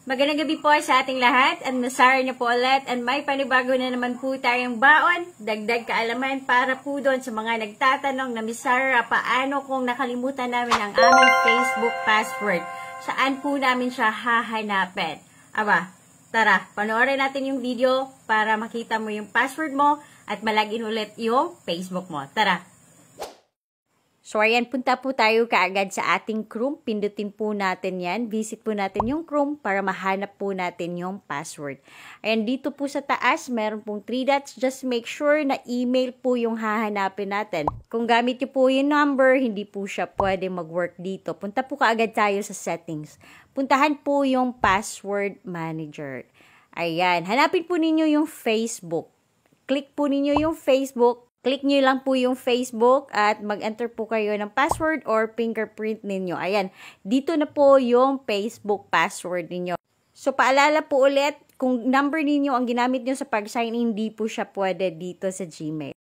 Magandang gabi po sa ating lahat at Nasara niyo po ulit and may panibago na naman po tayong baon, dagdag kaalaman para po doon sa mga nagtatanong na Miss Sarah, paano kung nakalimutan namin ang aming Facebook password? Saan po namin siya hahanapin? Aba, tara, panoorin natin yung video para makita mo yung password mo at malagin ulit yung Facebook mo. Tara! So, ayan, punta po tayo kaagad sa ating Chrome. Pindutin po natin yan. Visit po natin yung Chrome para mahanap po natin yung password. Ayan, dito po sa taas, meron pong 3 dots. Just make sure na email po yung hahanapin natin. Kung gamit niyo po yung number, hindi po siya pwede mag-work dito. Punta po kaagad tayo sa settings. Puntahan po yung password manager. Ayan, hanapin po ninyo yung Facebook. Click po ninyo yung Facebook. Click nyo lang po yung Facebook at mag-enter po kayo ng password or fingerprint ninyo. Ayan, dito na po yung Facebook password ninyo. So, paalala po ulit, kung number ninyo ang ginamit nyo sa pag-sign in, hindi po siya pwede dito sa Gmail.